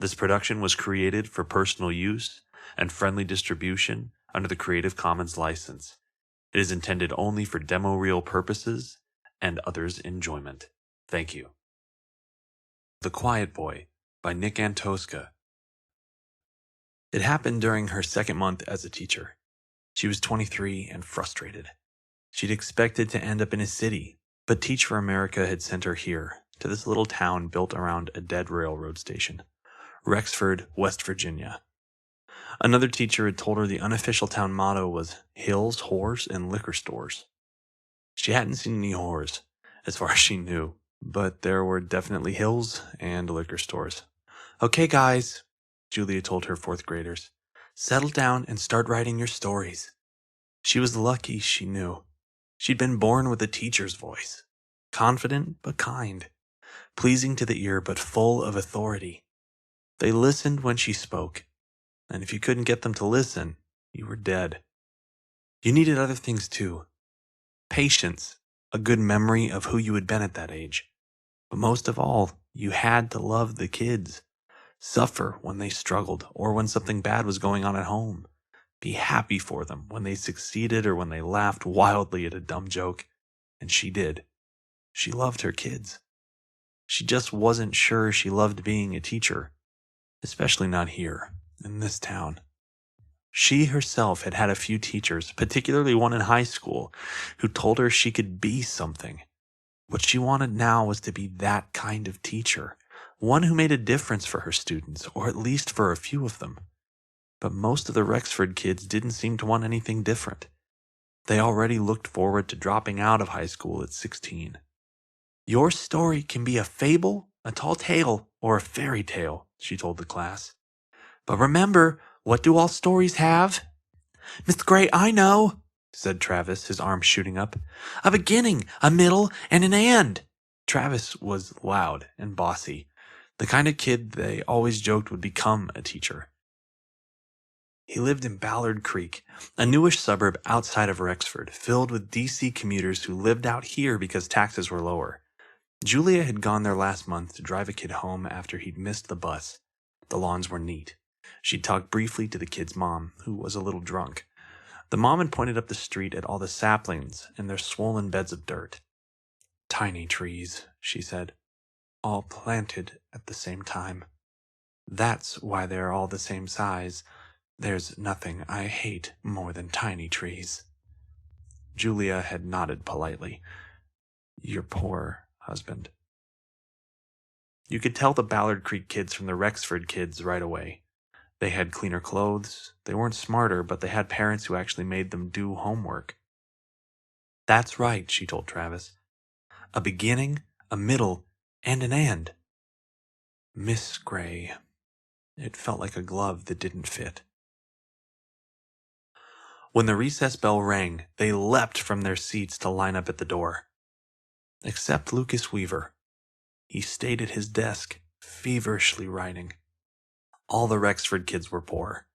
This production was created for personal use and friendly distribution under the Creative Commons license. It is intended only for demo reel purposes and others' enjoyment. Thank you. The Quiet Boy by Nick Antosca. It happened during her second month as a teacher. She was 23 and frustrated. She'd expected to end up in a city, but Teach for America had sent her here, to this little town built around a dead railroad station, Rexford, West Virginia. Another teacher had told her the unofficial town motto was hills, whores, and liquor stores. She hadn't seen any whores, as far as she knew, but there were definitely hills and liquor stores. "Okay, guys," Julia told her fourth graders, "settle down and start writing your stories." She was lucky, she knew. She'd been born with a teacher's voice, confident but kind, pleasing to the ear but full of authority. They listened when she spoke, and if you couldn't get them to listen, you were dead. You needed other things too. Patience, a good memory of who you had been at that age. But most of all, you had to love the kids. Suffer when they struggled or when something bad was going on at home. Be happy for them when they succeeded or when they laughed wildly at a dumb joke. And she did. She loved her kids. She just wasn't sure she loved being a teacher, especially not here, in this town. She herself had had a few teachers, particularly one in high school, who told her she could be something. What she wanted now was to be that kind of teacher, one who made a difference for her students, or at least for a few of them. But most of the Rexford kids didn't seem to want anything different. They already looked forward to dropping out of high school at 16. "Your story can be a fable, a tall tale, or a fairy tale," she told the class. "But remember, what do all stories have?" "Miss Gray, I know," said Travis, his arm shooting up. "A beginning, a middle, and an end." Travis was loud and bossy, the kind of kid they always joked would become a teacher. He lived in Ballard Creek, a newish suburb outside of Rexford, filled with DC commuters who lived out here because taxes were lower. Julia had gone there last month to drive a kid home after he'd missed the bus. The lawns were neat. She'd talked briefly to the kid's mom, who was a little drunk. The mom had pointed up the street at all the saplings and their swollen beds of dirt. "Tiny trees," she said, "all planted at the same time. That's why they're all the same size. There's nothing I hate more than tiny trees." Julia had nodded politely. "Your poor husband." You could tell the Ballard Creek kids from the Rexford kids right away. They had cleaner clothes. They weren't smarter, but they had parents who actually made them do homework. "That's right," she told Travis. "A beginning, a middle, and an end." Miss Gray. It felt like a glove that didn't fit. When the recess bell rang, they leapt from their seats to line up at the door. Except Lucas Weaver. He stayed at his desk, feverishly writing. All the Rexford kids were poor,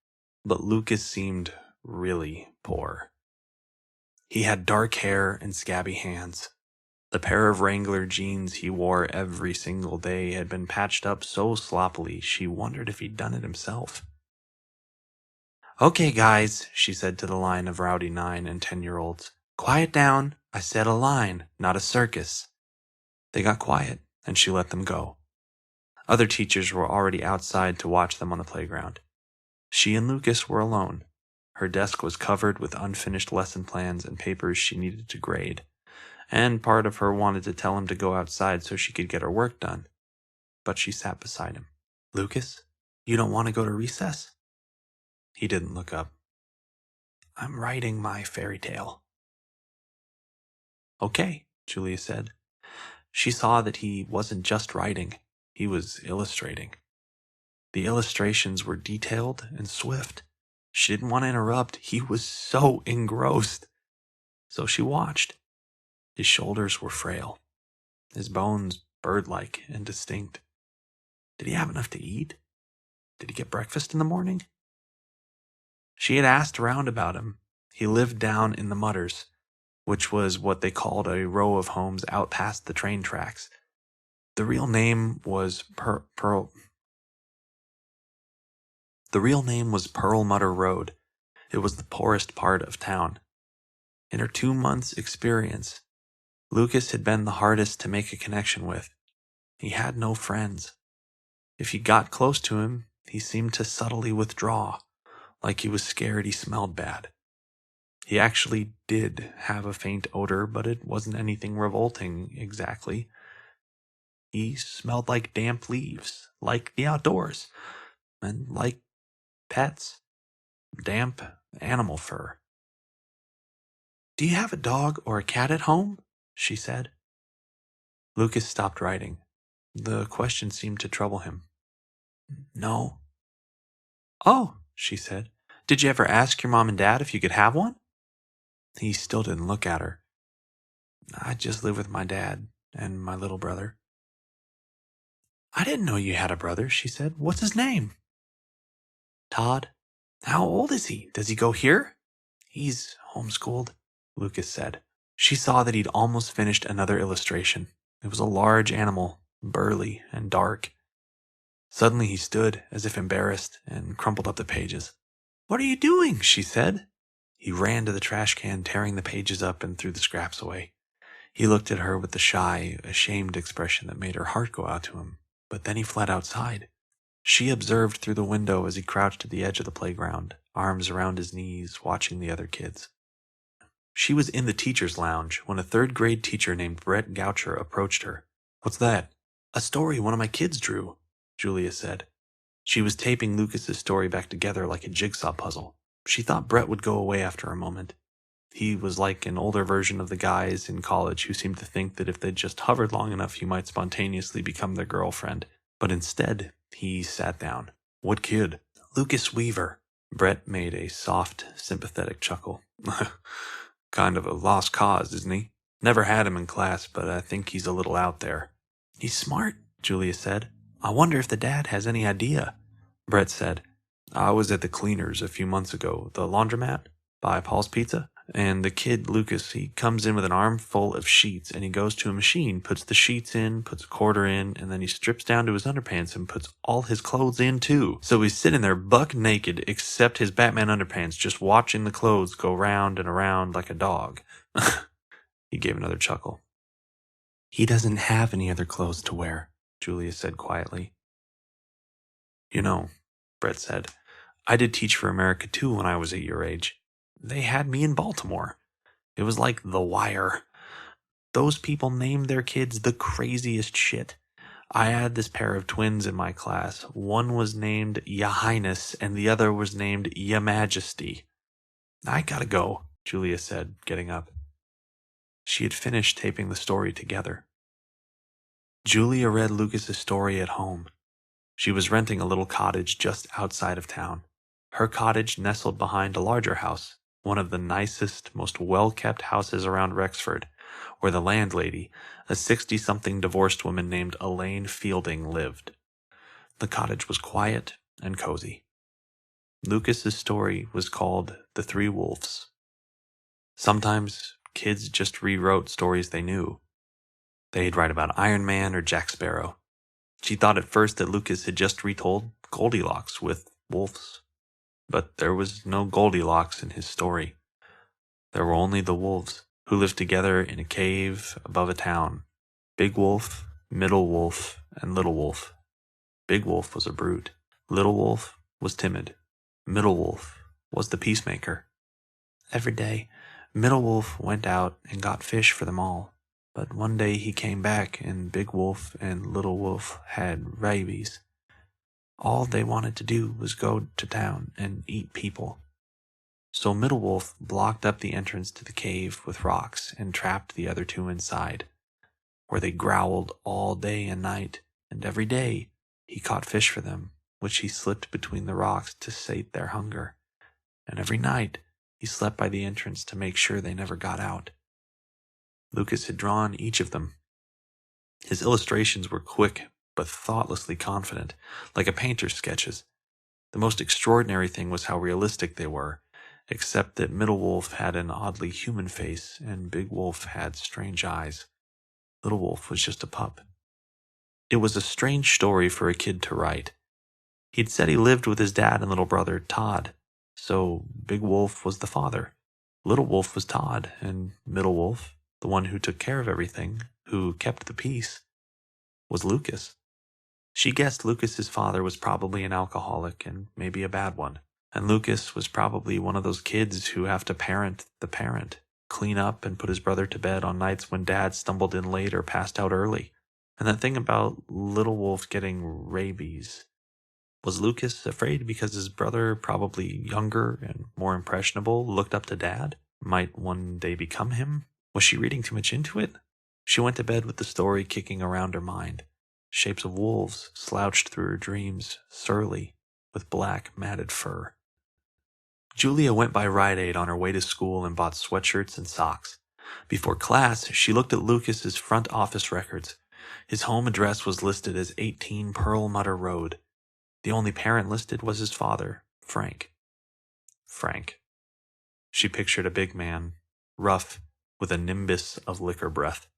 but Lucas seemed really poor. He had dark hair and scabby hands. The pair of Wrangler jeans he wore every single day had been patched up so sloppily she wondered if he'd done it himself. "Okay, guys," she said to the line of rowdy 9- and 10-year-olds. "Quiet down. I said a line, not a circus." They got quiet, and she let them go. Other teachers were already outside to watch them on the playground. She and Lucas were alone. Her desk was covered with unfinished lesson plans and papers she needed to grade, and part of her wanted to tell him to go outside so she could get her work done. But she sat beside him. "Lucas, you don't want to go to recess?" He didn't look up. "I'm writing my fairy tale." "Okay," Julia said. She saw that he wasn't just writing, he was illustrating. The illustrations were detailed and swift. She didn't want to interrupt. He was so engrossed. So she watched. His shoulders were frail, his bones bird-like and distinct. Did he have enough to eat? Did he get breakfast in the morning? She had asked around about him. He lived down in the Mudders, which was what they called a row of homes out past the train tracks. The real name was Pearl. The real name was Perlmutter Road. It was the poorest part of town. In her 2 months' experience, Lucas had been the hardest to make a connection with. He had no friends. If you got close to him, he seemed to subtly withdraw, like he was scared he smelled bad. He actually did have a faint odor, but it wasn't anything revolting exactly. He smelled like damp leaves, like the outdoors, and like pets, damp animal fur. "Do you have a dog or a cat at home?" she said. Lucas stopped writing. The question seemed to trouble him. "No." "Oh," she said. "Did you ever ask your mom and dad if you could have one?" He still didn't look at her. "I just live with my dad and my little brother." "I didn't know you had a brother," she said. "What's his name?" "Todd." "How old is he? Does he go here?" "He's homeschooled," Lucas said. She saw that he'd almost finished another illustration. It was a large animal, burly and dark. Suddenly he stood, as if embarrassed, and crumpled up the pages. "What are you doing?" she said. He ran to the trash can, tearing the pages up and threw the scraps away. He looked at her with the shy, ashamed expression that made her heart go out to him, but then he fled outside. She observed through the window as he crouched at the edge of the playground, arms around his knees, watching the other kids. She was in the teacher's lounge when a third-grade teacher named Brett Goucher approached her. "What's that?" "A story one of my kids drew," Julia said. She was taping Lucas's story back together like a jigsaw puzzle. She thought Brett would go away after a moment. He was like an older version of the guys in college who seemed to think that if they just hovered long enough, he might spontaneously become their girlfriend. But instead, he sat down. "What kid?" "Lucas Weaver." Brett made a soft, sympathetic chuckle. "Kind of a lost cause, isn't he? Never had him in class, but I think he's a little out there." "He's smart," Julia said. "I wonder if the dad has any idea." Brett said, "I was at the cleaners a few months ago, the laundromat, by Paul's Pizza, and the kid, Lucas, he comes in with an armful of sheets, and he goes to a machine, puts the sheets in, puts a quarter in, and then he strips down to his underpants and puts all his clothes in too. So he's sitting there buck naked, except his Batman underpants, just watching the clothes go round and around like a dog." He gave another chuckle. "He doesn't have any other clothes to wear," Julia said quietly. "You know," Brett said, "I did Teach for America too when I was at your age. They had me in Baltimore. It was like The Wire. Those people named their kids the craziest shit. I had this pair of twins in my class. One was named Ya Highness and the other was named Ya Majesty." "I gotta go," Julia said, getting up. She had finished taping the story together. Julia read Lucas's story at home. She was renting a little cottage just outside of town. Her cottage nestled behind a larger house, one of the nicest, most well-kept houses around Rexford, where the landlady, a 60-something divorced woman named Elaine Fielding, lived. The cottage was quiet and cozy. Lucas's story was called The Three Wolves. Sometimes kids just rewrote stories they knew. They'd write about Iron Man or Jack Sparrow. She thought at first that Lucas had just retold Goldilocks with wolves. But there was no Goldilocks in his story. There were only the wolves, who lived together in a cave above a town. Big Wolf, Middle Wolf, and Little Wolf. Big Wolf was a brute. Little Wolf was timid. Middle Wolf was the peacemaker. Every day, Middle Wolf went out and got fish for them all. But one day he came back and Big Wolf and Little Wolf had rabies. All they wanted to do was go to town and eat people. So Middle Wolf blocked up the entrance to the cave with rocks and trapped the other two inside, where they growled all day and night, and every day he caught fish for them, which he slipped between the rocks to sate their hunger, and every night he slept by the entrance to make sure they never got out. Lucas had drawn each of them. His illustrations were quick but thoughtlessly confident, like a painter's sketches. The most extraordinary thing was how realistic they were, except that Middle Wolf had an oddly human face and Big Wolf had strange eyes. Little Wolf was just a pup. It was a strange story for a kid to write. He'd said he lived with his dad and little brother, Todd, so Big Wolf was the father. Little Wolf was Todd, and Middle Wolf, the one who took care of everything, who kept the peace, was Lucas. She guessed Lucas's father was probably an alcoholic and maybe a bad one, and Lucas was probably one of those kids who have to parent the parent, clean up and put his brother to bed on nights when dad stumbled in late or passed out early. And that thing about Little Wolf getting rabies. Was Lucas afraid because his brother, probably younger and more impressionable, looked up to Dad? Might one day become him? Was she reading too much into it? She went to bed with the story kicking around her mind. Shapes of wolves slouched through her dreams, surly, with black, matted fur. Julia went by Rite Aid on her way to school and bought sweatshirts and socks. Before class, she looked at Lucas's front office records. His home address was listed as 18 Pearl Mutter Road. The only parent listed was his father, Frank. Frank. She pictured a big man, rough, with a nimbus of liquor breath.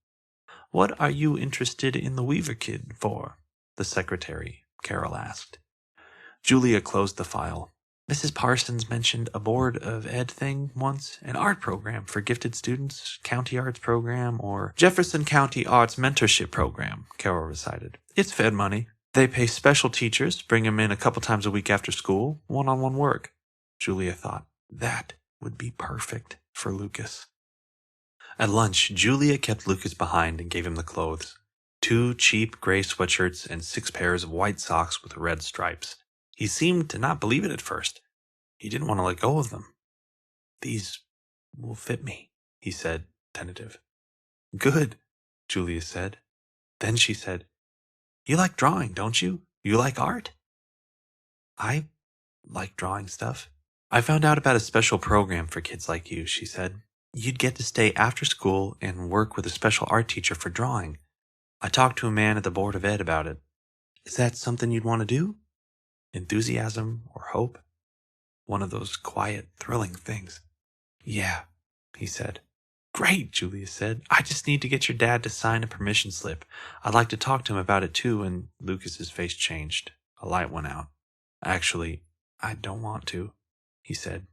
"What are you interested in the Weaver kid for?" the secretary, Carol, asked. Julia closed the file. "Mrs. Parsons mentioned a Board of Ed thing once, an art program for gifted students, county arts program, or Jefferson County Arts Mentorship Program," Carol recited. "It's Fed money. They pay special teachers, bring them in a couple times a week after school, one-on-one work." Julia thought, that would be perfect for Lucas. At lunch, Julia kept Lucas behind and gave him the clothes. 2 cheap gray sweatshirts and 6 pairs of white socks with red stripes. He seemed to not believe it at first. He didn't want to let go of them. "These will fit me," he said, tentative. "Good," Julia said. Then she said, "You like drawing, don't you? You like art?" "I like drawing stuff. I found out about a special program for kids like you," she said. "You'd get to stay after school and work with a special art teacher for drawing. I talked to a man at the Board of Ed about it. Is that something you'd want to do? Enthusiasm or hope? One of those quiet, thrilling things." "Yeah," he said. "Great," Julia said. "I just need to get your dad to sign a permission slip. I'd like to talk to him about it too." And Lucas's face changed. A light went out. "Actually, I don't want to," he said.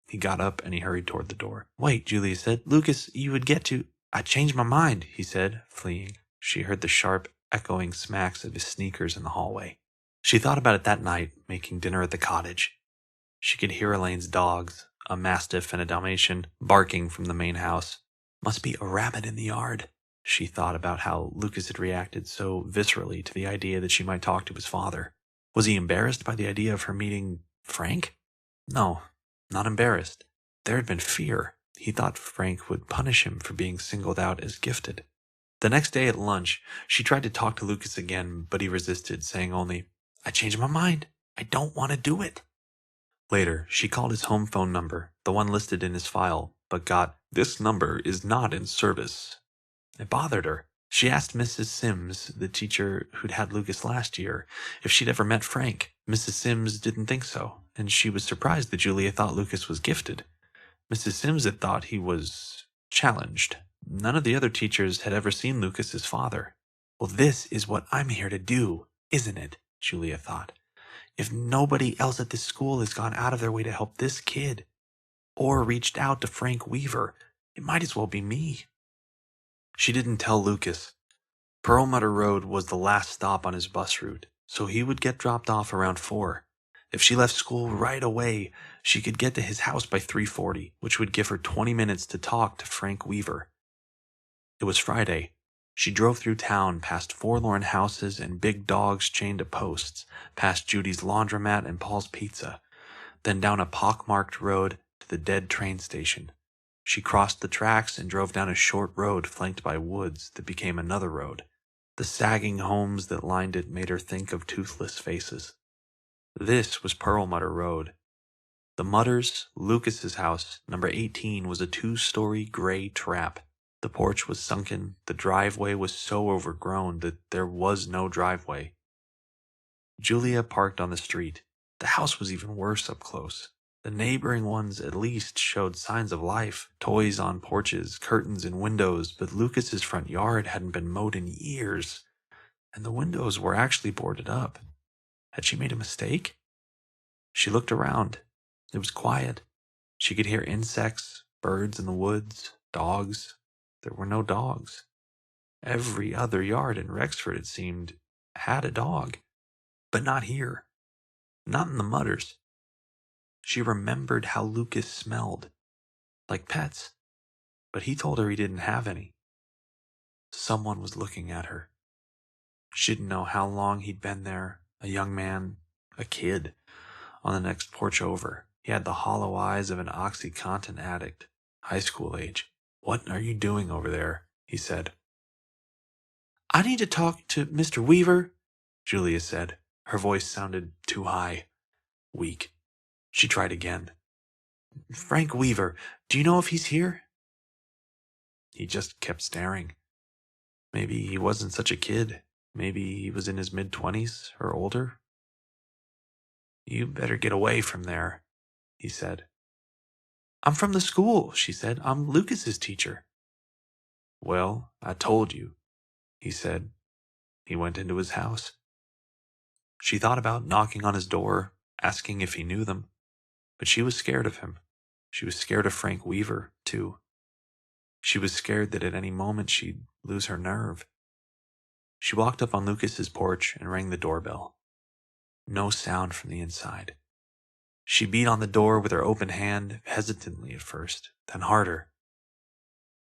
He got up and he hurried toward the door. "Wait," Julia said. "Lucas, you would get to—" "I changed my mind," he said, fleeing. She heard the sharp, echoing smacks of his sneakers in the hallway. She thought about it that night, making dinner at the cottage. She could hear Elaine's dogs, a mastiff and a Dalmatian, barking from the main house. Must be a rabbit in the yard. She thought about how Lucas had reacted so viscerally to the idea that she might talk to his father. Was he embarrassed by the idea of her meeting Frank? No, not embarrassed. There had been fear. He thought Frank would punish him for being singled out as gifted. The next day at lunch, she tried to talk to Lucas again, but he resisted, saying only, "I changed my mind. I don't want to do it." Later, she called his home phone number, the one listed in his file, but got, "This number is not in service." It bothered her. She asked Mrs. Sims, the teacher who'd had Lucas last year, if she'd ever met Frank. Mrs. Sims didn't think so, and she was surprised that Julia thought Lucas was gifted. Mrs. Sims had thought he was challenged. None of the other teachers had ever seen Lucas's father. "Well, this is what I'm here to do, isn't it?" Julia thought. "If nobody else at this school has gone out of their way to help this kid, or reached out to Frank Weaver, it might as well be me." She didn't tell Lucas. Pearl Mutter Road was the last stop on his bus route, so he would get dropped off around 4. If she left school right away, she could get to his house by 3:40, which would give her 20 minutes to talk to Frank Weaver. It was Friday. She drove through town past forlorn houses and big dogs chained to posts, past Judy's laundromat and Paul's Pizza, then down a pockmarked road to the dead train station. She crossed the tracks and drove down a short road flanked by woods that became another road. The sagging homes that lined it made her think of toothless faces. This was Pearl Mutter Road. The Mutters, Lucas's house, number 18, was a 2-story gray trap. The porch was sunken. The driveway was so overgrown that there was no driveway. Julia parked on the street. The house was even worse up close. The neighboring ones at least showed signs of life. Toys on porches, curtains in windows, but Lucas's front yard hadn't been mowed in years, and the windows were actually boarded up. Had she made a mistake? She looked around. It was quiet. She could hear insects, birds in the woods, dogs. There were no dogs. Every other yard in Rexford, it seemed, had a dog. But not here. Not in the Mudders. She remembered how Lucas smelled. Like pets. But he told her he didn't have any. Someone was looking at her. She didn't know how long he'd been there. A young man, a kid, on the next porch over. He had the hollow eyes of an OxyContin addict, high school age. "What are you doing over there?" he said. "I need to talk to Mr. Weaver," Julia said. Her voice sounded too high, weak. She tried again. "Frank Weaver, do you know if he's here?" He just kept staring. Maybe he wasn't such a kid. Maybe he was in his mid-20s or older. "You better get away from there," he said. "I'm from the school," she said. "I'm Lucas's teacher." "Well, I told you," he said. He went into his house. She thought about knocking on his door, asking if he knew them, but she was scared of him. She was scared of Frank Weaver, too. She was scared that at any moment she'd lose her nerve. She walked up on Lucas's porch and rang the doorbell. No sound from the inside. She beat on the door with her open hand, hesitantly at first, then harder.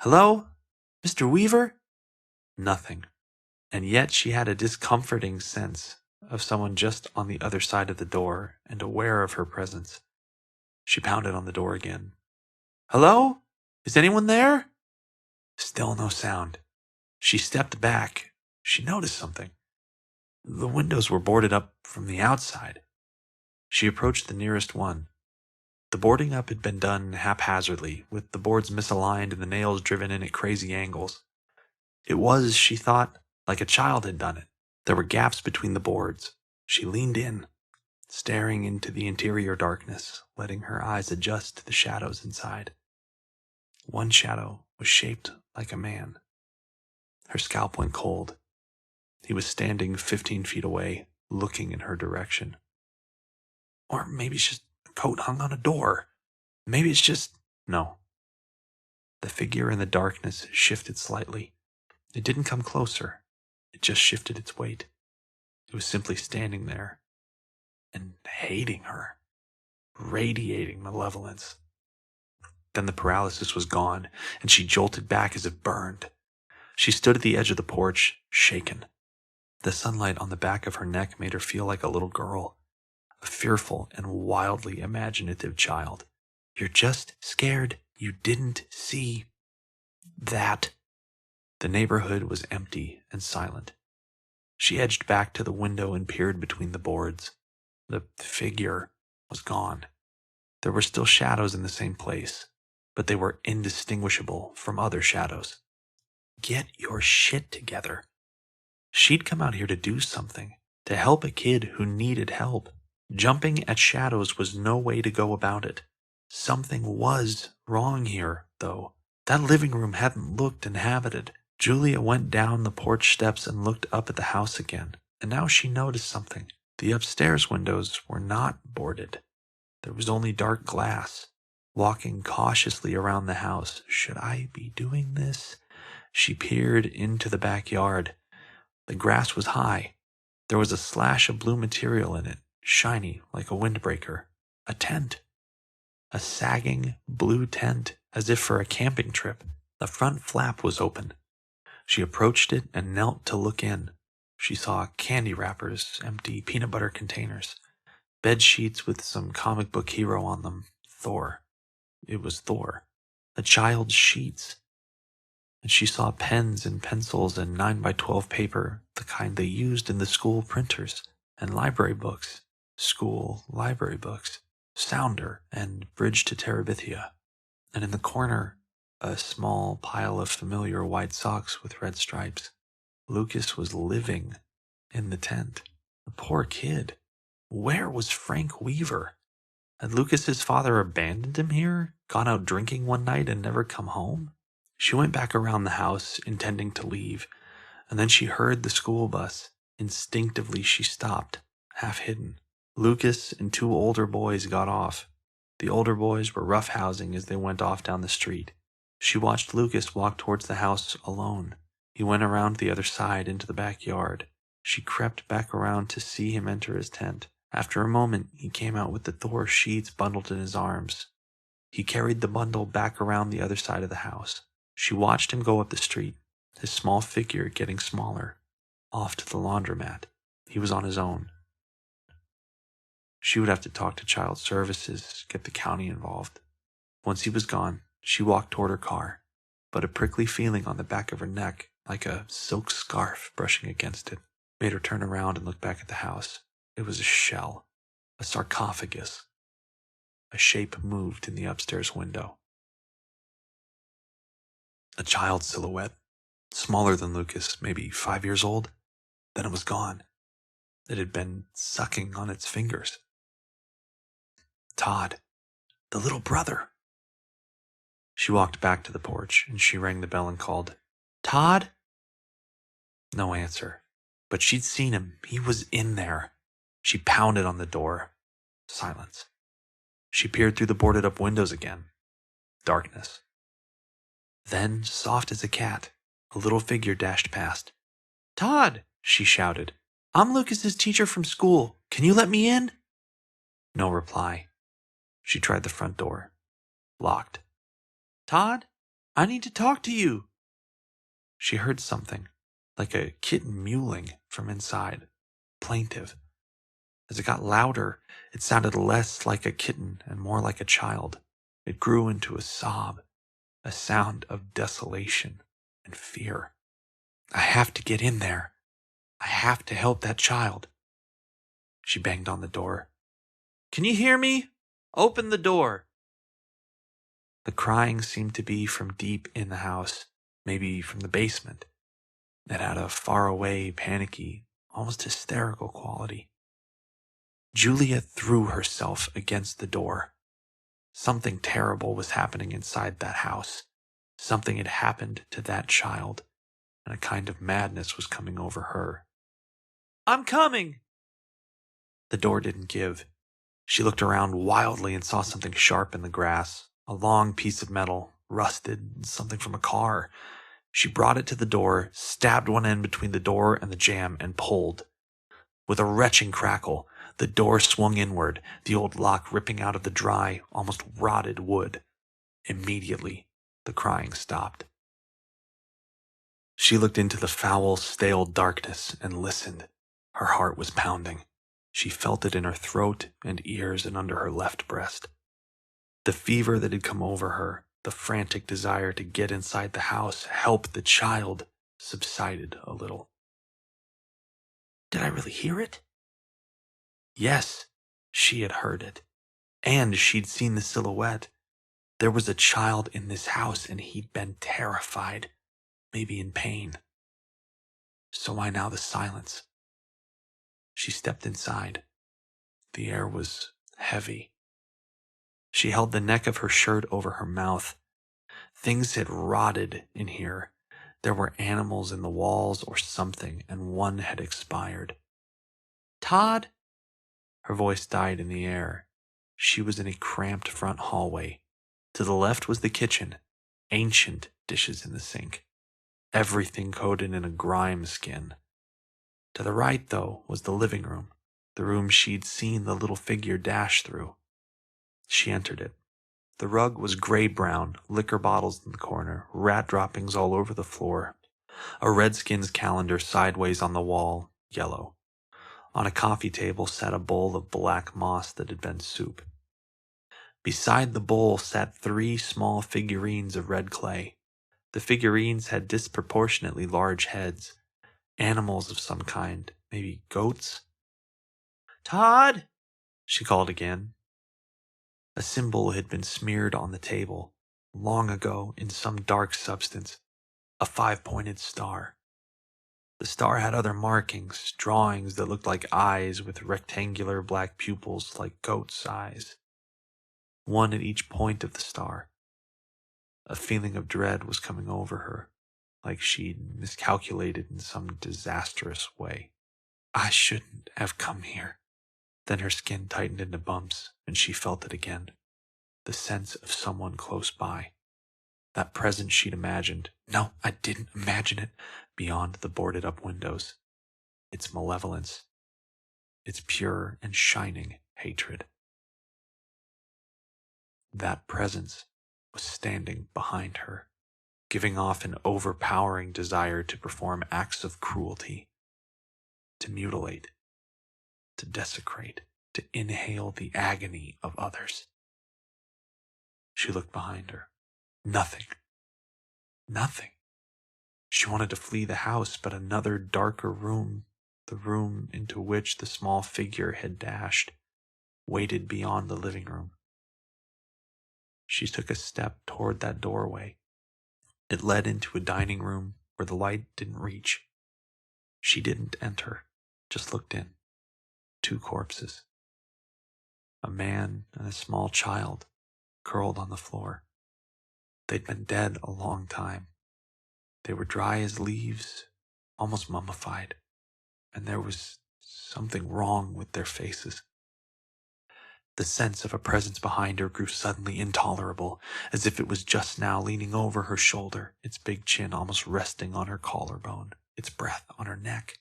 "Hello? Mr. Weaver?" Nothing. And yet she had a discomforting sense of someone just on the other side of the door and aware of her presence. She pounded on the door again. "Hello? Is anyone there?" Still no sound. She stepped back. She noticed something. The windows were boarded up from the outside. She approached the nearest one. The boarding up had been done haphazardly, with the boards misaligned and the nails driven in at crazy angles. It was, she thought, like a child had done it. There were gaps between the boards. She leaned in, staring into the interior darkness, letting her eyes adjust to the shadows inside. One shadow was shaped like a man. Her scalp went cold. He was standing 15 feet away, looking in her direction. Or maybe it's just a coat hung on a door. Maybe it's just... No. The figure in the darkness shifted slightly. It didn't come closer. It just shifted its weight. It was simply standing there and hating her, radiating malevolence. Then the paralysis was gone, and she jolted back as if burned. She stood at the edge of the porch, shaken. The sunlight on the back of her neck made her feel like a little girl, a fearful and wildly imaginative child. "You're just scared you didn't see that." The neighborhood was empty and silent. She edged back to the window and peered between the boards. The figure was gone. There were still shadows in the same place, but they were indistinguishable from other shadows. Get your shit together. She'd come out here to do something, to help a kid who needed help. Jumping at shadows was no way to go about it. Something was wrong here, though. That living room hadn't looked inhabited. Julia went down the porch steps and looked up at the house again, and now she noticed something. The upstairs windows were not boarded. There was only dark glass. Walking cautiously around the house, should I be doing this? She peered into the backyard. The grass was high. There was a slash of blue material in it, shiny like a windbreaker. A tent. A sagging blue tent, as if for a camping trip. The front flap was open. She approached it and knelt to look in. She saw candy wrappers, empty peanut butter containers, bed sheets with some comic book hero on them. Thor. It was Thor. A child's sheets. And she saw pens and pencils and 9x12 paper, the kind they used in the school printers, and library books. School library books. Sounder and Bridge to Terabithia. And in the corner, a small pile of familiar white socks with red stripes. Lucas was living in the tent. The poor kid. Where was Frank Weaver? Had Lucas's father abandoned him here? Gone out drinking one night and never come home? She went back around the house, intending to leave, and then she heard the school bus. Instinctively she stopped. half hidden. Lucas and two older boys got off. The older boys were roughhousing as they went off down the street. She watched Lucas walk towards the house alone. He went around the other side into the backyard. She crept back around to see him enter his tent. After a moment, he came out with the Thor sheets bundled in his arms. He carried the bundle back around the other side of the house. She watched him go up the street, his small figure getting smaller. Off to the laundromat. He was on his own. She would have to talk to child services, get the county involved. Once he was gone, she walked toward her car, but a prickly feeling on the back of her neck, like a silk scarf brushing against it, made her turn around and look back at the house. It was a shell, a sarcophagus. A shape moved in the upstairs window. A child's silhouette, smaller than Lucas, maybe 5 years old. Then it was gone. It had been sucking on its fingers. Todd, the little brother. She walked back to the porch and she rang the bell and called, "Todd?" No answer, but she'd seen him. He was in there. She pounded on the door. Silence. She peered through the boarded up windows again. Darkness. Then, soft as a cat, a little figure dashed past. "Todd," she shouted. "I'm Lucas's teacher from school. Can you let me in?" No reply. She tried the front door. Locked. "Todd, I need to talk to you." She heard something, like a kitten mewling from inside, plaintive. As it got louder, it sounded less like a kitten and more like a child. It grew into a sob, a sound of desolation and fear. "I have to get in there. I have to help that child." She banged on the door. "Can you hear me? Open the door." The crying seemed to be from deep in the house, maybe from the basement. It had a faraway, panicky, almost hysterical quality. Julia threw herself against the door. Something terrible was happening inside that house. Something had happened to that child, and a kind of madness was coming over her. "I'm coming!" The door didn't give. She looked around wildly and saw something sharp in the grass, a long piece of metal, rusted, something from a car. She brought it to the door, stabbed one end between the door and the jamb, and pulled. With a retching crackle, the door swung inward, the old lock ripping out of the dry, almost rotted wood. Immediately, the crying stopped. She looked into the foul, stale darkness and listened. Her heart was pounding. She felt it in her throat and ears and under her left breast. The fever that had come over her, the frantic desire to get inside the house, help the child, subsided a little. Did I really hear it? Yes, she had heard it. And she'd seen the silhouette. There was a child in this house and he'd been terrified, maybe in pain. So why now the silence? She stepped inside. The air was heavy. She held the neck of her shirt over her mouth. Things had rotted in here. There were animals in the walls or something, and one had expired. "Todd?" Her voice died in the air. She was in a cramped front hallway. To the left was the kitchen, ancient dishes in the sink, everything coated in a grime skin. To the right, though, was the living room, the room she'd seen the little figure dash through. She entered it. The rug was gray-brown, liquor bottles in the corner, rat droppings all over the floor. A Redskins calendar sideways on the wall, yellow. On a coffee table sat a bowl of black moss that had been soup. Beside the bowl sat 3 small figurines of red clay. The figurines had disproportionately large heads. Animals of some kind, maybe goats. "Todd!" she called again. A symbol had been smeared on the table, long ago in some dark substance, a 5-pointed star. The star had other markings, drawings that looked like eyes with rectangular black pupils like goats' eyes. One at each point of the star. A feeling of dread was coming over her, like she'd miscalculated in some disastrous way. "I shouldn't have come here," Then her skin tightened into bumps, and she felt it again. The sense of someone close by. That presence she'd imagined. No, I didn't imagine it. Beyond the boarded-up windows. Its malevolence. Its pure and shining hatred. That presence was standing behind her, giving off an overpowering desire to perform acts of cruelty, to mutilate, to desecrate, to inhale the agony of others. She looked behind her. Nothing. Nothing. She wanted to flee the house, but another darker room, the room into which the small figure had dashed, waited beyond the living room. She took a step toward that doorway. It led into a dining room where the light didn't reach. She didn't enter, just looked in. 2 corpses. A man and a small child, curled on the floor. They'd been dead a long time. They were dry as leaves, almost mummified, and there was something wrong with their faces. The sense of a presence behind her grew suddenly intolerable, as if it was just now leaning over her shoulder, its big chin almost resting on her collarbone, its breath on her neck.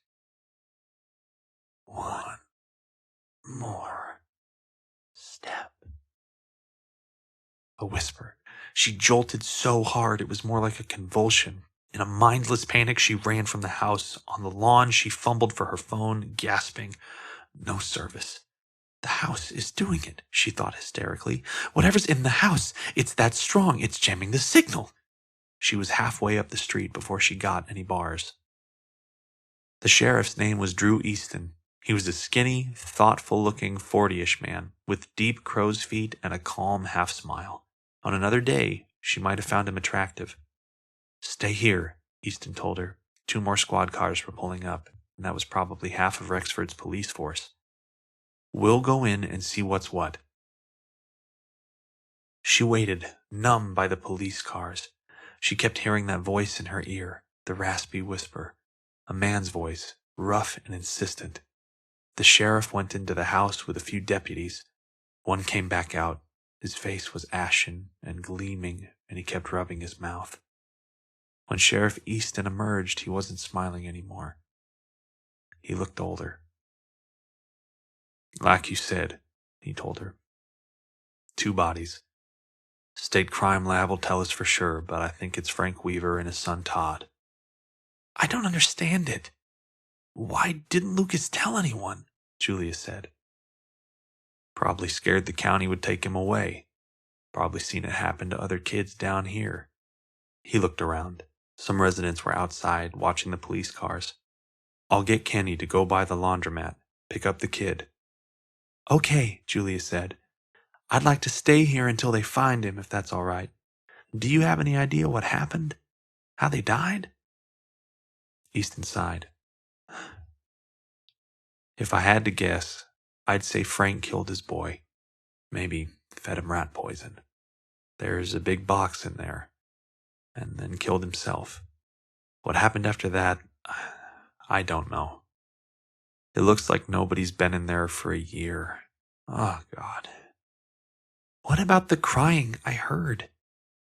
1 more step. A whisper. She jolted so hard it was more like a convulsion. In a mindless panic, she ran from the house. On the lawn, she fumbled for her phone, gasping. No service. The house is doing it, she thought hysterically. Whatever's in the house, it's that strong. It's jamming the signal. She was halfway up the street before she got any bars. The sheriff's name was Drew Easton. He was a skinny, thoughtful-looking 40-ish man with deep crow's feet and a calm half-smile. On another day, she might have found him attractive. Stay here, Easton told her. 2 more squad cars were pulling up, and that was probably half of Rexford's police force. We'll go in and see what's what. She waited, numb by the police cars. She kept hearing that voice in her ear, the raspy whisper. A man's voice, rough and insistent. The sheriff went into the house with a few deputies. One came back out. His face was ashen and gleaming, and he kept rubbing his mouth. When Sheriff Easton emerged, he wasn't smiling anymore. He looked older. Like you said, he told her. 2 bodies. State Crime Lab will tell us for sure, but I think it's Frank Weaver and his son Todd. I don't understand it. Why didn't Lucas tell anyone? Julia said. Probably scared the county would take him away. Probably seen it happen to other kids down here. He looked around. Some residents were outside watching the police cars. I'll get Kenny to go by the laundromat, pick up the kid. Okay, Julia said. I'd like to stay here until they find him, if that's all right. Do you have any idea what happened? How they died? Easton sighed. If I had to guess, I'd say Frank killed his boy. Maybe fed him rat poison. There's a big box in there. And then killed himself. What happened after that, I don't know. It looks like nobody's been in there for a year. Oh, God. What about the crying I heard?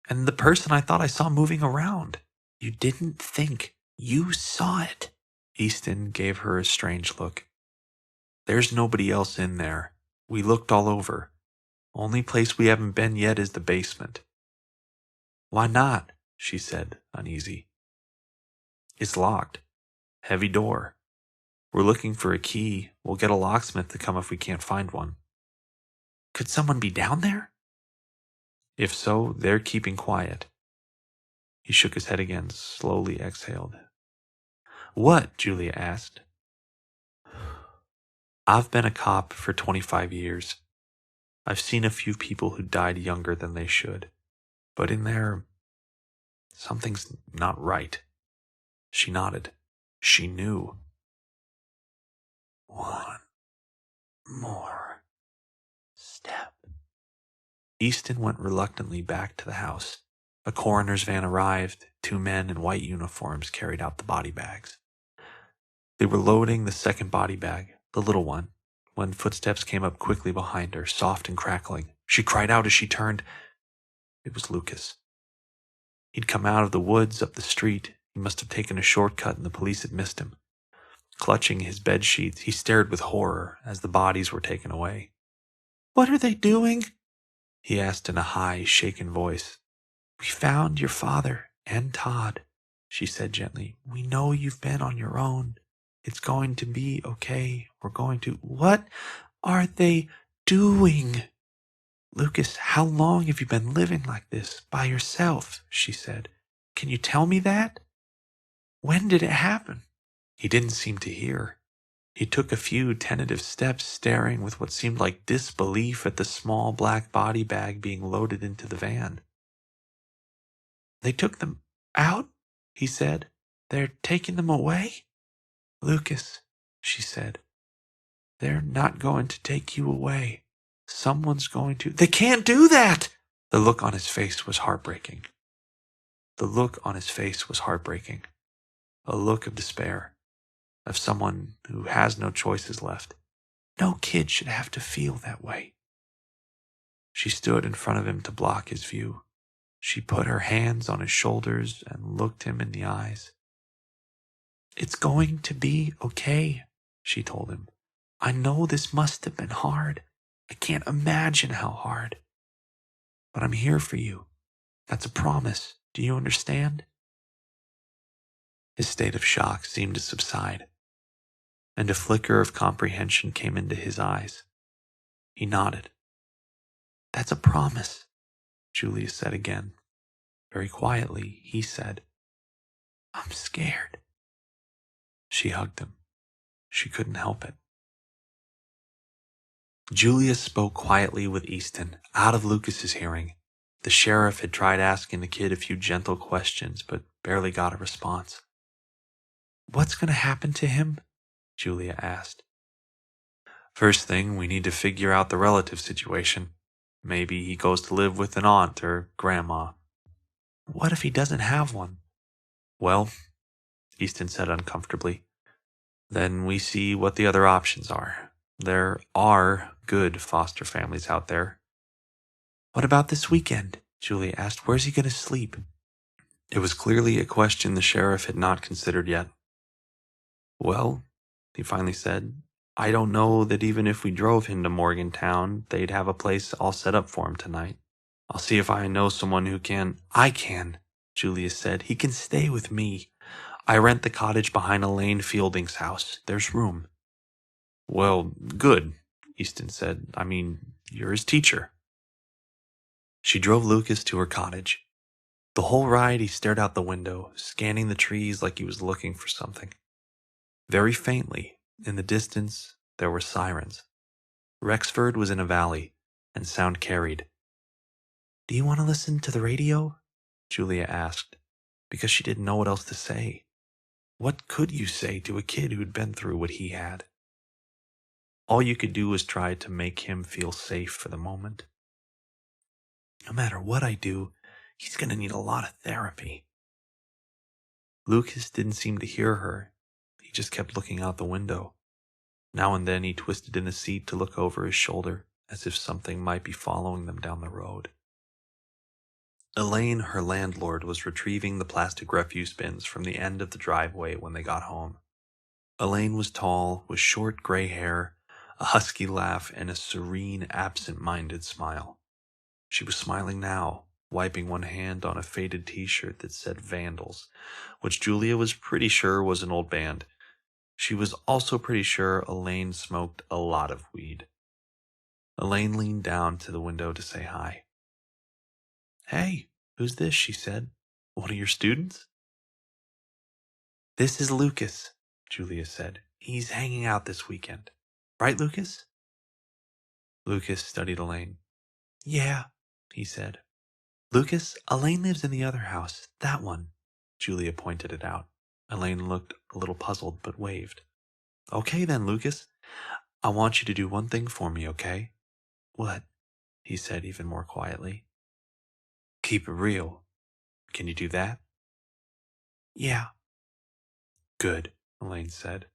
And the person I thought I saw moving around? You didn't think. You saw it. Easton gave her a strange look. There's nobody else in there. We looked all over. Only place we haven't been yet is the basement. Why not? She said, uneasy. It's locked. Heavy door. We're looking for a key. We'll get a locksmith to come if we can't find one. Could someone be down there? If so, they're keeping quiet. He shook his head again, slowly exhaled. What? Julia asked. I've been a cop for 25 years. I've seen a few people who died younger than they should. But in there, something's not right. She nodded. She knew. 1 more step. Easton went reluctantly back to the house. A coroner's van arrived. 2 men in white uniforms carried out the body bags. They were loading the second body bag, the little one, when footsteps came up quickly behind her, soft and crackling. She cried out as she turned. It was Lucas. He'd come out of the woods up the street. He must have taken a shortcut and the police had missed him. Clutching his bed sheets, he stared with horror as the bodies were taken away. "What are they doing?" he asked in a high, shaken voice. "We found your father and Todd," she said gently. "We know you've been on your own. It's going to be okay. We're going to—" "What are they doing?" "Lucas, how long have you been living like this, by yourself?" she said. "Can you tell me that? When did it happen?" He didn't seem to hear. He took a few tentative steps, staring with what seemed like disbelief at the small black body bag being loaded into the van. "They took them out?" he said. "They're taking them away?" "Lucas," she said, "they're not going to take you away. Someone's going to—" "They can't do that!" The look on his face was heartbreaking. The look on his face was heartbreaking. A look of despair, of someone who has no choices left. No kid should have to feel that way. She stood in front of him to block his view. She put her hands on his shoulders and looked him in the eyes. "It's going to be okay," she told him. "I know this must have been hard. I can't imagine how hard. But I'm here for you. That's a promise. Do you understand?" His state of shock seemed to subside, and a flicker of comprehension came into his eyes. He nodded. "That's a promise," Julia said again. Very quietly, he said, "I'm scared." She hugged him. She couldn't help it. Julia spoke quietly with Easton, out of Lucas's hearing. The sheriff had tried asking the kid a few gentle questions, but barely got a response. "What's going to happen to him?" Julia asked. "First thing, we need to figure out the relative situation. Maybe he goes to live with an aunt or grandma." "What if he doesn't have one?" "Well," Easton said uncomfortably, "then we see what the other options are. There are good foster families out there." "What about this weekend?" Julia asked. "Where's he going to sleep?" It was clearly a question the sheriff had not considered yet. "Well," he finally said, "I don't know that even if we drove him to Morgantown, they'd have a place all set up for him tonight. I'll see if I know someone who can—" "I can," Julia said. "He can stay with me. I rent the cottage behind Elaine Fielding's house. There's room." "Well, good," Easton said. "I mean, you're his teacher." She drove Lucas to her cottage. The whole ride he stared out the window, scanning the trees like he was looking for something. Very faintly, in the distance, there were sirens. Rexford was in a valley, and sound carried. "Do you want to listen to the radio?" Julia asked, because she didn't know what else to say. What could you say to a kid who'd been through what he had? All you could do was try to make him feel safe for the moment. "No matter what I do, he's going to need a lot of therapy." Lucas didn't seem to hear her. He just kept looking out the window. Now and then he twisted in his seat to look over his shoulder, as if something might be following them down the road. Elaine, her landlord, was retrieving the plastic refuse bins from the end of the driveway when they got home. Elaine was tall, with short gray hair, a husky laugh, and a serene, absent-minded smile. She was smiling now, wiping one hand on a faded t-shirt that said Vandals, which Julia was pretty sure was an old band. She was also pretty sure Elaine smoked a lot of weed. Elaine leaned down to the window to say hi. "Hey, who's this?" she said. "One of your students?" "This is Lucas," Julia said. "He's hanging out this weekend. Right, Lucas?" Lucas studied Elaine. "Yeah," he said. "Lucas, Elaine lives in the other house, that one." Julia pointed it out. Elaine looked a little puzzled, but waved. "Okay then, Lucas. I want you to do one thing for me, okay?" "What?" he said even more quietly. "Keep it real. Can you do that?" "Yeah." "Good," Elaine said.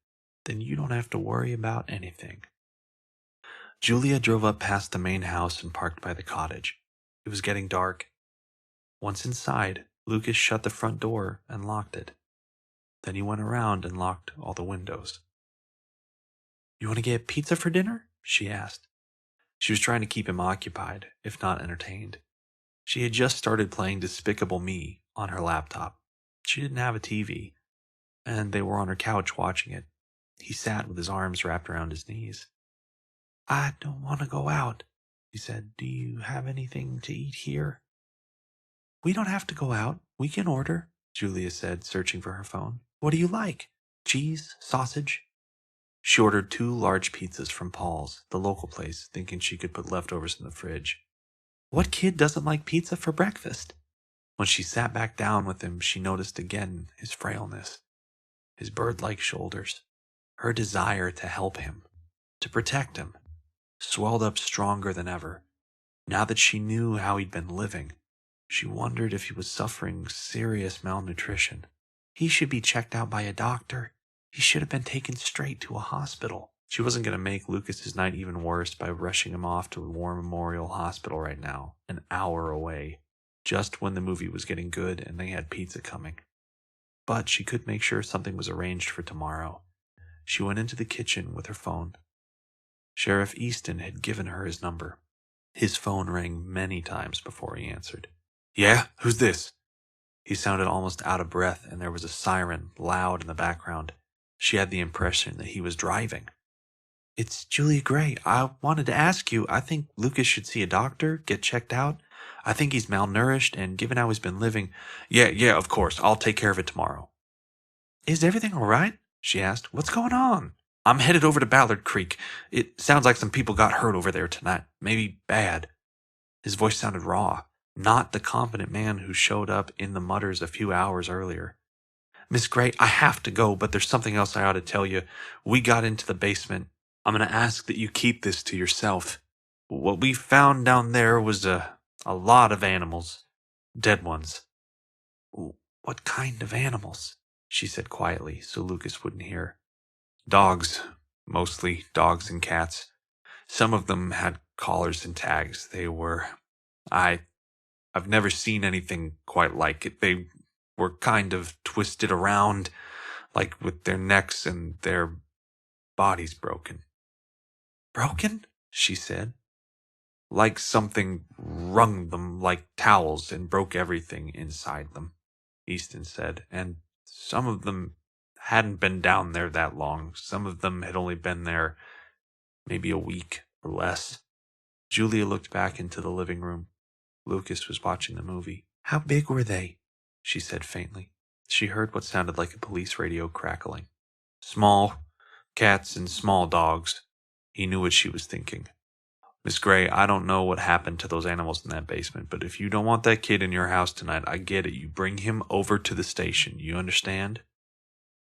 "Then you don't have to worry about anything." Julia drove up past the main house and parked by the cottage. It was getting dark. Once inside, Lucas shut the front door and locked it. Then he went around and locked all the windows. "You want to get pizza for dinner?" she asked. She was trying to keep him occupied, if not entertained. She had just started playing Despicable Me on her laptop. She didn't have a TV, and they were on her couch watching it. He sat with his arms wrapped around his knees. "I don't want to go out," he said. "Do you have anything to eat here?" "We don't have to go out. We can order," Julia said, searching for her phone. "What do you like? Cheese? Sausage?" She ordered 2 large pizzas from Paul's, the local place, thinking she could put leftovers in the fridge. What kid doesn't like pizza for breakfast? When she sat back down with him, she noticed again his frailness, his bird-like shoulders. Her desire to help him, to protect him, swelled up stronger than ever. Now that she knew how he'd been living, she wondered if he was suffering serious malnutrition. He should be checked out by a doctor. He should have been taken straight to a hospital. She wasn't going to make Lucas's night even worse by rushing him off to War Memorial Hospital right now, an hour away, just when the movie was getting good and they had pizza coming. But she could make sure something was arranged for tomorrow. She went into the kitchen with her phone. Sheriff Easton had given her his number. His phone rang many times before he answered. "Yeah? Who's this?" He sounded almost out of breath, and there was a siren loud in the background. She had the impression that he was driving. "It's Julia Gray. I wanted to ask you, I think Lucas should see a doctor, get checked out. I think he's malnourished, and given how he's been living—" Yeah, of course. I'll take care of it tomorrow." "Is everything all right?" she asked. "What's going on?" "I'm headed over to Ballard Creek. It sounds like some people got hurt over there tonight. Maybe bad." His voice sounded raw, not the confident man who showed up in the mutters a few hours earlier. "Miss Gray, I have to go, but there's something else I ought to tell you. We got into the basement. I'm going to ask that you keep this to yourself. What we found down there was a lot of animals. Dead ones." "What kind of animals?" she said quietly so Lucas wouldn't hear. "Dogs. Mostly dogs and cats. Some of them had collars and tags. They were... I've never seen anything quite like it. They were kind of twisted around, like with their necks and their bodies broken." "Broken?" she said. "Like something wrung them like towels and broke everything inside them," Easton said. "And some of them hadn't been down there that long. Some of them had only been there maybe a week or less." Julia looked back into the living room. Lucas was watching the movie. "How big were they?" she said faintly. She heard what sounded like a police radio crackling. "Small. Cats and small dogs." He knew what she was thinking. "Miss Gray, I don't know what happened to those animals in that basement, but if you don't want that kid in your house tonight, I get it. You bring him over to the station. You understand?"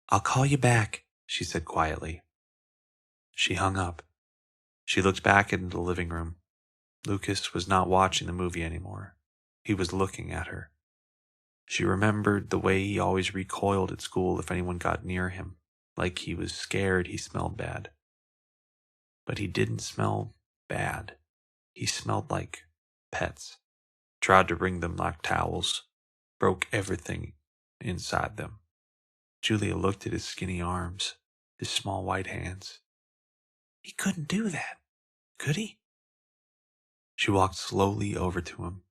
"I'll call you back," she said quietly. She hung up. She looked back into the living room. Lucas was not watching the movie anymore. He was looking at her. She remembered the way he always recoiled at school if anyone got near him, like he was scared he smelled bad. But he didn't smell bad. He smelled like pets. Tried to wring them like towels. Broke everything inside them. Julia looked at his skinny arms, his small white hands. He couldn't do that, could he? She walked slowly over to him,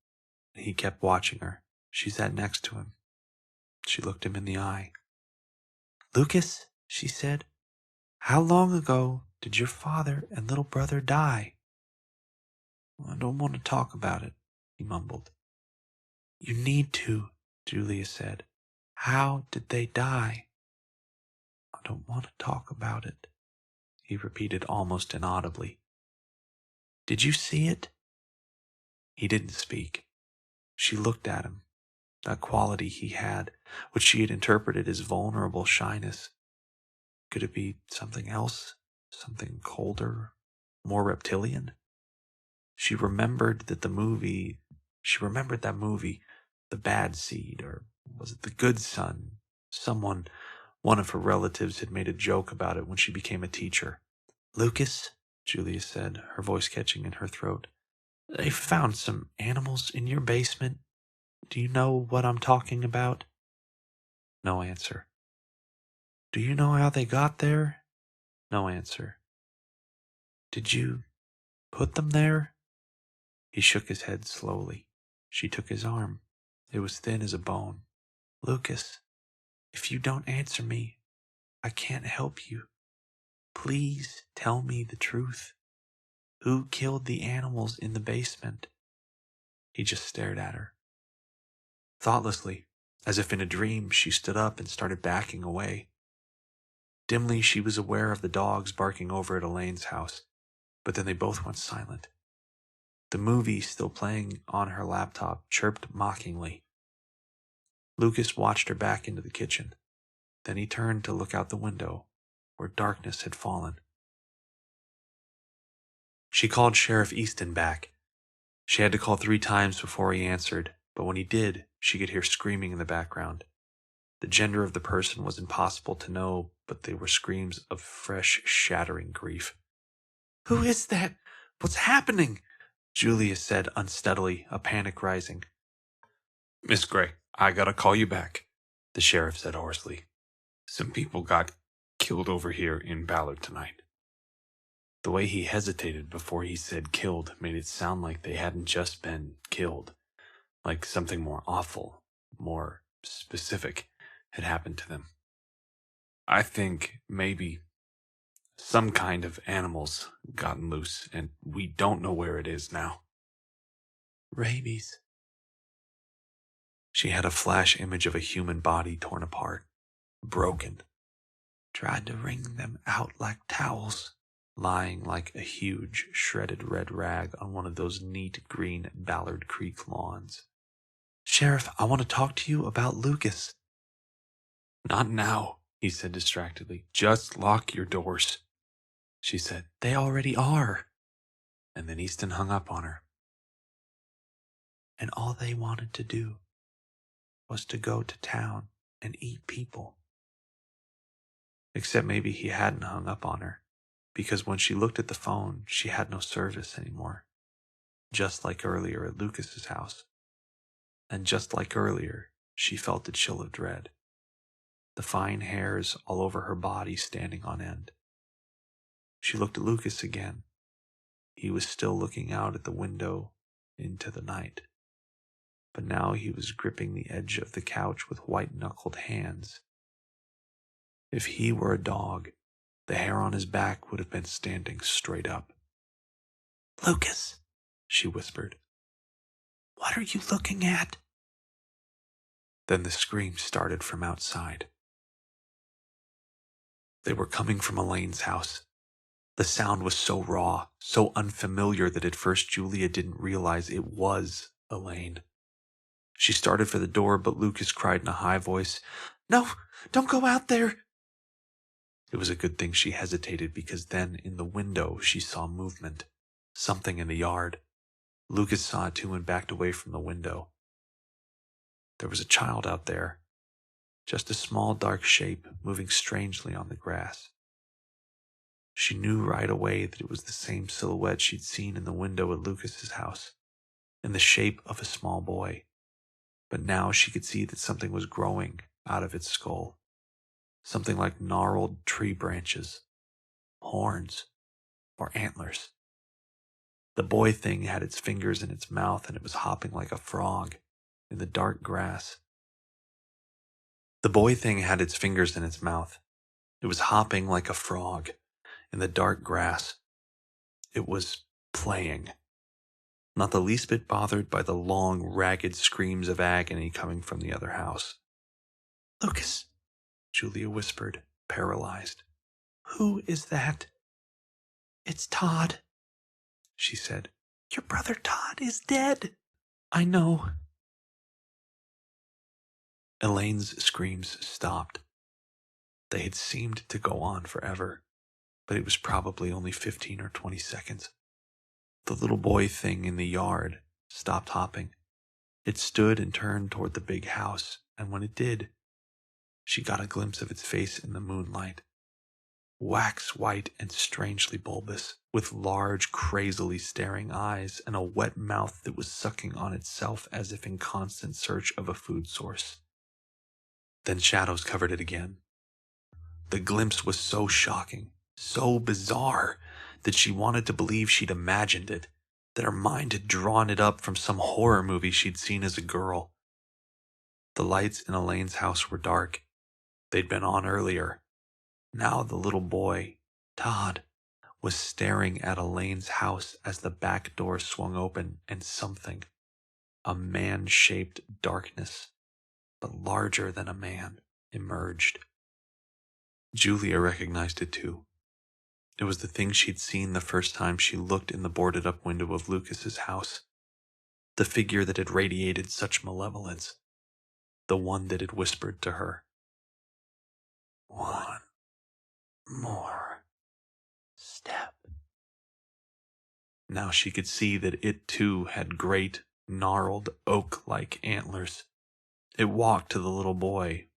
and he kept watching her. She sat next to him. She looked him in the eye. "Lucas," she said, "how long ago did your father and little brother die?" "I don't want to talk about it," he mumbled. "You need to," Julia said. "How did they die?" "I don't want to talk about it," he repeated almost inaudibly. "Did you see it?" He didn't speak. She looked at him, that quality he had, which she had interpreted as vulnerable shyness. Could it be something else? Something colder? More reptilian? She remembered that movie, The Bad Seed, or was it The Good Son? One of her relatives had made a joke about it when she became a teacher. "Lucas," Julia said, her voice catching in her throat. They found some animals in your basement. Do you know what I'm talking about? No answer. Do you know how they got there? No answer. Did you put them there? He shook his head slowly. She took his arm. It was thin as a bone. Lucas, if you don't answer me, I can't help you. Please tell me the truth. Who killed the animals in the basement? He just stared at her. Thoughtlessly, as if in a dream, she stood up and started backing away. Dimly, she was aware of the dogs barking over at Elaine's house, but then they both went silent. The movie, still playing on her laptop, chirped mockingly. Lucas watched her back into the kitchen. Then he turned to look out the window, where darkness had fallen. She called Sheriff Easton back. She had to call 3 times before he answered, but when he did, she could hear screaming in the background. The gender of the person was impossible to know, but they were screams of fresh, shattering grief. Who is that? What's happening? Julia said unsteadily, a panic rising. Miss Gray, I gotta call you back, the sheriff said hoarsely. Some people got killed over here in Ballard tonight. The way he hesitated before he said killed made it sound like they hadn't just been killed, like something more awful, more specific had happened to them. I think maybe some kind of animal's gotten loose, and we don't know where it is now. Rabies. She had a flash image of a human body torn apart, broken. Tried to wring them out like towels, lying like a huge, shredded red rag on one of those neat green Ballard Creek lawns. Sheriff, I want to talk to you about Lucas. Not now, he said distractedly. Just lock your doors. She said, They already are. And then Easton hung up on her. And all they wanted to do was to go to town and eat people. Except maybe he hadn't hung up on her, because when she looked at the phone, she had no service anymore. Just like earlier at Lucas's house. And just like earlier, she felt the chill of dread. The fine hairs all over her body standing on end. She looked at Lucas again. He was still looking out at the window into the night. But now he was gripping the edge of the couch with white-knuckled hands. If he were a dog, the hair on his back would have been standing straight up. Lucas, she whispered. What are you looking at? Then the scream started from outside. They were coming from Elaine's house. The sound was so raw, so unfamiliar that at first Julia didn't realize it was Elaine. She started for the door, but Lucas cried in a high voice, No, don't go out there. It was a good thing she hesitated, because then in the window she saw movement, something in the yard. Lucas saw it too and backed away from the window. There was a child out there, just a small dark shape moving strangely on the grass. She knew right away that it was the same silhouette she'd seen in the window at Lucas's house, in the shape of a small boy. But now she could see that something was growing out of its skull. Something like gnarled tree branches, horns, or antlers. The boy thing had its fingers in its mouth and it was hopping like a frog in the dark grass. The boy thing had its fingers in its mouth. It was hopping like a frog in the dark grass. It was playing. Not the least bit bothered by the long, ragged screams of agony coming from the other house. Lucas, Julia whispered, paralyzed. Who is that? It's Todd, she said. Your brother Todd is dead. I know. Elaine's screams stopped. They had seemed to go on forever, but it was probably only 15 or 20 seconds. The little boy thing in the yard stopped hopping. It stood and turned toward the big house, and when it did, she got a glimpse of its face in the moonlight. wax white and strangely bulbous, with large, crazily staring eyes and a wet mouth that was sucking on itself as if in constant search of a food source. Then shadows covered it again. The glimpse was so shocking, so bizarre, that she wanted to believe she'd imagined it, that her mind had drawn it up from some horror movie she'd seen as a girl. The lights in Elaine's house were dark. They'd been on earlier. Now the little boy, Todd, was staring at Elaine's house as the back door swung open and something, a man-shaped darkness, but larger than a man, emerged. Julia recognized it too. It was the thing she'd seen the first time she looked in the boarded-up window of Lucas's house. The figure that had radiated such malevolence. The one that had whispered to her, "One more step." Now she could see that it too had great, gnarled, oak-like antlers. It walked to the little boy,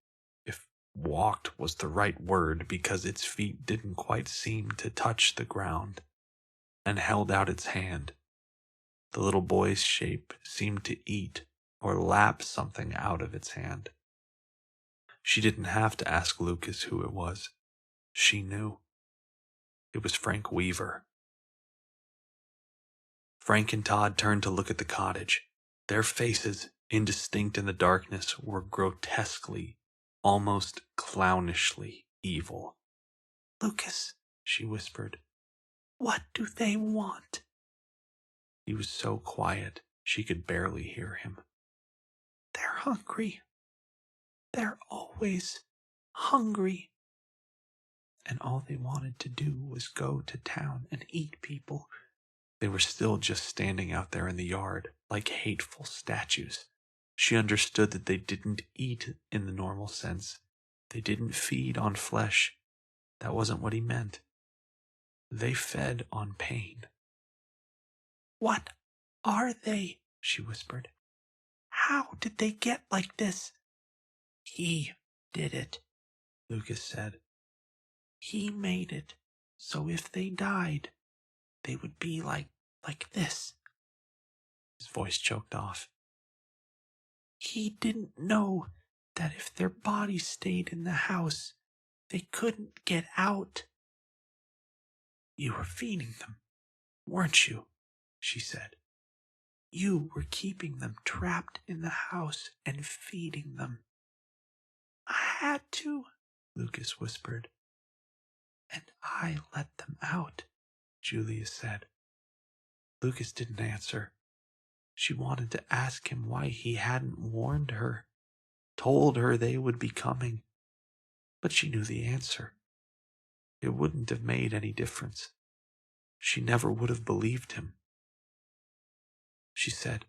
if walked was the right word, because its feet didn't quite seem to touch the ground, and held out its hand. The little boy's shape seemed to eat or lap something out of its hand. She didn't have to ask Lucas who it was. She knew. It was Frank Weaver. Frank and Todd turned to look at the cottage. Their faces, indistinct in the darkness, were grotesquely, almost clownishly evil. "Lucas," she whispered, "what do they want?" He was so quiet she could barely hear him. "They're hungry. They're always hungry." And all they wanted to do was go to town and eat people. They were still just standing out there in the yard, like hateful statues. She understood that they didn't eat in the normal sense. They didn't feed on flesh. That wasn't what he meant. They fed on pain. "What are they?" she whispered. "How did they get like this?" "He did it," Lucas said. "He made it, so if they died, they would be like this." His voice choked off. "He didn't know that if their bodies stayed in the house, they couldn't get out." "You were feeding them, weren't you?" she said. "You were keeping them trapped in the house and feeding them." "I had to," Lucas whispered. "And I let them out," Julia said. Lucas didn't answer. She wanted to ask him why he hadn't warned her, told her they would be coming. But she knew the answer. It wouldn't have made any difference. She never would have believed him. She said,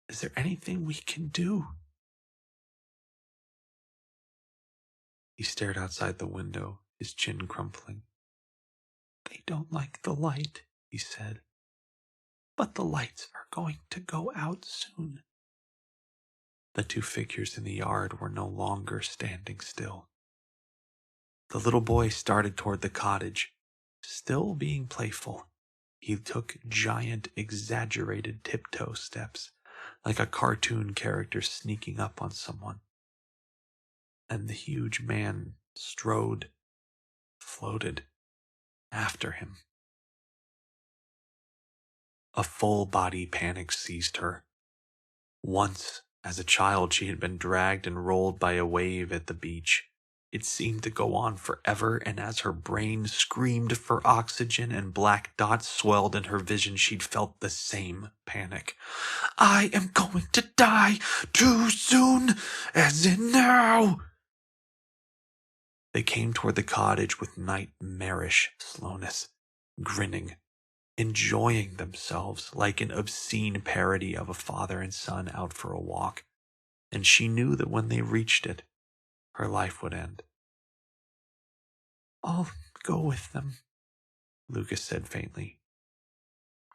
"Is there anything we can do?" He stared outside the window, his chin crumpling. "They don't like the light," he said. "But the lights are going to go out soon." The two figures in the yard were no longer standing still. The little boy started toward the cottage, still being playful. He took giant, exaggerated tiptoe steps, like a cartoon character sneaking up on someone. And the huge man floated after him. A full-body panic seized her. Once, as a child, she had been dragged and rolled by a wave at the beach. It seemed to go on forever, and as her brain screamed for oxygen and black dots swelled in her vision, she'd felt the same panic. "I am going to die too soon, as in now." They came toward the cottage with nightmarish slowness, grinning, enjoying themselves like an obscene parody of a father and son out for a walk. And she knew that when they reached it, her life would end. "I'll go with them," Lucas said faintly.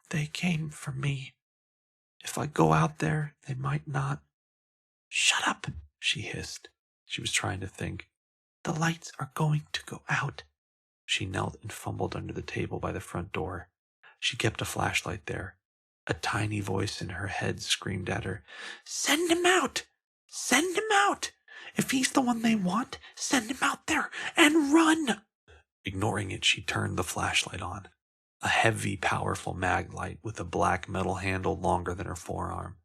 "They came for me. If I go out there, they might not." "Shut up," she hissed. She was trying to think. "The lights are going to go out. She knelt and fumbled under the table by the front door. She kept a flashlight there. A tiny voice in her head screamed at her, "Send him out! Send him out! If he's the one they want, send him out there and run!" Ignoring it, she turned the flashlight on. A heavy, powerful mag light with a black metal handle longer than her forearm.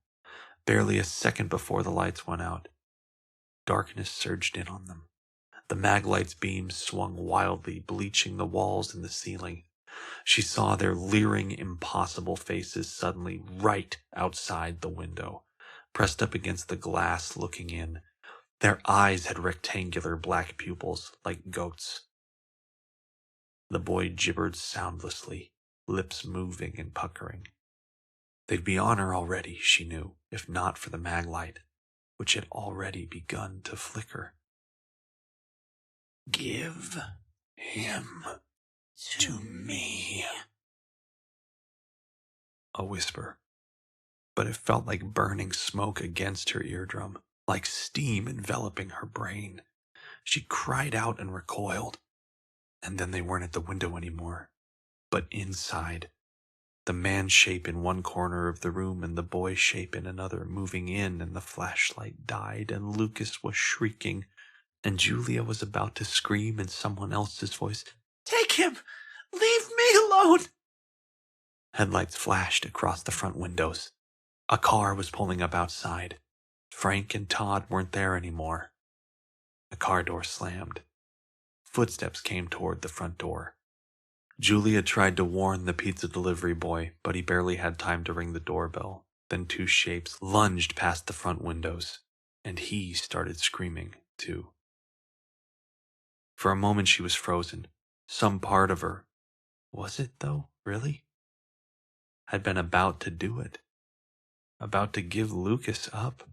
Barely a second before the lights went out, darkness surged in on them. The mag light's beams swung wildly, bleaching the walls and the ceiling. She saw their leering, impossible faces suddenly right outside the window, pressed up against the glass looking in. Their eyes had rectangular black pupils, like goats. The boy gibbered soundlessly, lips moving and puckering. They'd be on her already, she knew, if not for the mag light, which had already begun to flicker. "Give him to me." A whisper, but it felt like burning smoke against her eardrum, like steam enveloping her brain. She cried out and recoiled, and then they weren't at the window anymore, but inside. The man shape in one corner of the room and the boy shape in another moving in, and the flashlight died, and Lucas was shrieking, and Julia was about to scream in someone else's voice, "Take him! Leave me alone!" Headlights flashed across the front windows. A car was pulling up outside. Frank and Todd weren't there anymore. The car door slammed. Footsteps came toward the front door. Julia tried to warn the pizza delivery boy, but he barely had time to ring the doorbell. Then two shapes lunged past the front windows, and he started screaming, too. For a moment she was frozen. Some part of her, was it though, really? Had been about to do it. About to give Lucas up.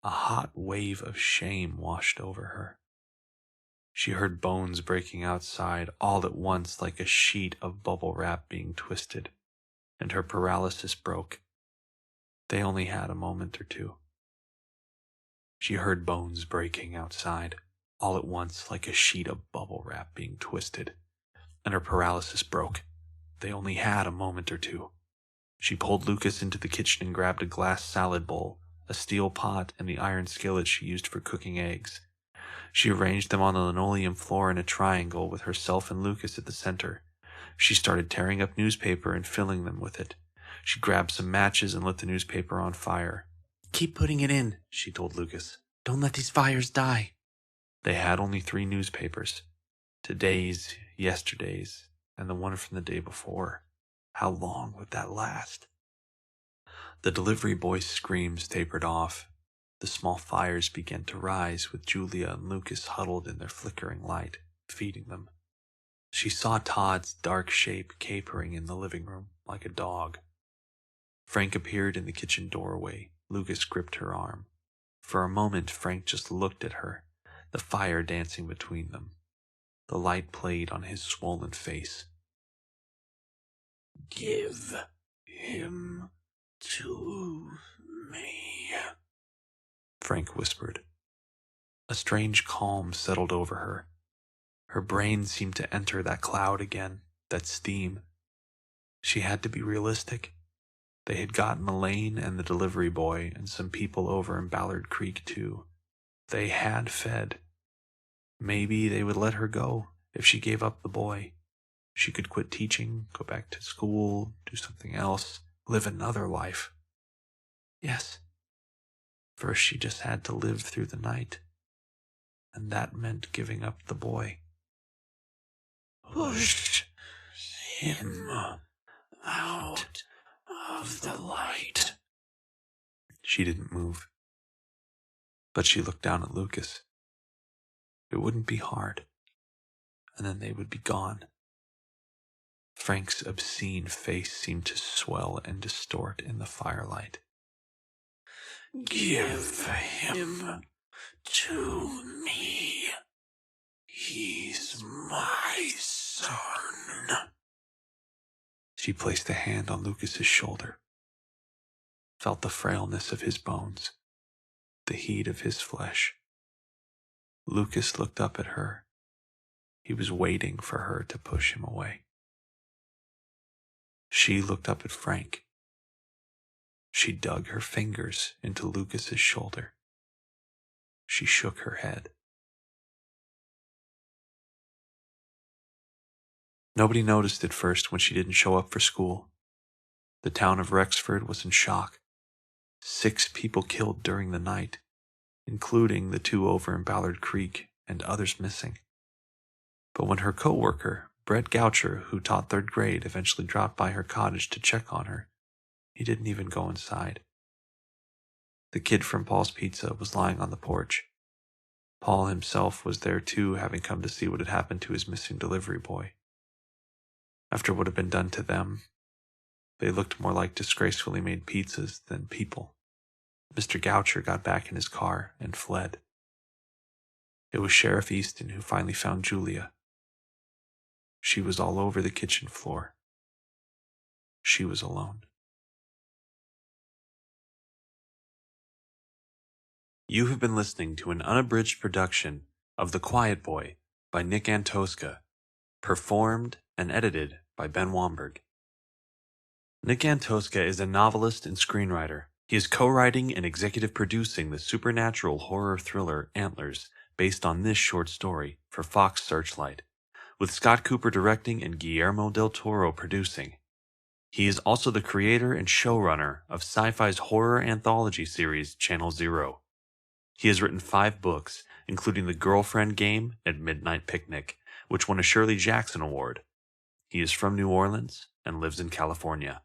A hot wave of shame washed over her. She heard bones breaking outside all at once like a sheet of bubble wrap being twisted, and her paralysis broke. They only had a moment or two. She heard bones breaking outside all at once like a sheet of bubble wrap being twisted, and her paralysis broke. They only had a moment or two. She pulled Lucas into the kitchen and grabbed a glass salad bowl, a steel pot, and the iron skillet she used for cooking eggs. She arranged them on the linoleum floor in a triangle with herself and Lucas at the center. She started tearing up newspaper and filling them with it. She grabbed some matches and lit the newspaper on fire. "Keep putting it in," she told Lucas. "Don't let these fires die." They had only 3 newspapers. Today's, yesterday's, and the one from the day before. How long would that last? The delivery boy's screams tapered off. The small fires began to rise, with Julia and Lucas huddled in their flickering light, feeding them. She saw Todd's dark shape capering in the living room like a dog. Frank appeared in the kitchen doorway. Lucas gripped her arm. For a moment, Frank just looked at her, the fire dancing between them. The light played on his swollen face. "Give him to me," Frank whispered. A strange calm settled over her. Her brain seemed to enter that cloud again, that steam. She had to be realistic. They had gotten Elaine and the delivery boy and some people over in Ballard Creek too. They had fed. Maybe they would let her go if she gave up the boy. She could quit teaching, go back to school, do something else, live another life. Yes. First she just had to live through the night. And that meant giving up the boy. "Push him out of the light." She didn't move. But she looked down at Lucas. It wouldn't be hard. And then they would be gone. Frank's obscene face seemed to swell and distort in the firelight. "Give him to me. He's my son." She placed a hand on Lucas's shoulder, felt the frailness of his bones, the heat of his flesh. Lucas looked up at her, He was waiting for her to push him away. She looked up at Frank. She dug her fingers into Lucas's shoulder. She shook her head. Nobody noticed at first when she didn't show up for school. The town of Rexford was in shock. 6 people killed during the night, including the 2 over in Ballard Creek and others missing. But when her co-worker, Brett Goucher, who taught 3rd grade, eventually dropped by her cottage to check on her, he didn't even go inside. The kid from Paul's Pizza was lying on the porch. Paul himself was there too, having come to see what had happened to his missing delivery boy. After what had been done to them, they looked more like disgracefully made pizzas than people. Mr. Goucher got back in his car and fled. It was Sheriff Easton who finally found Julia. She was all over the kitchen floor. She was alone. You have been listening to an unabridged production of The Quiet Boy by Nick Antosca, performed and edited by Ben Womberg. Nick Antosca is a novelist and screenwriter. He is co-writing and executive producing the supernatural horror thriller Antlers, based on this short story, for Fox Searchlight, with Scott Cooper directing and Guillermo del Toro producing. He is also the creator and showrunner of Sci-Fi's horror anthology series Channel Zero. He has written 5 books, including The Girlfriend Game and Midnight Picnic, which won a Shirley Jackson Award. He is from New Orleans and lives in California.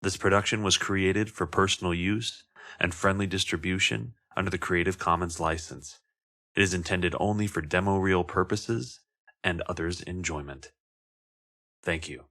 This production was created for personal use and friendly distribution under the Creative Commons license. It is intended only for demo reel purposes and others' enjoyment. Thank you.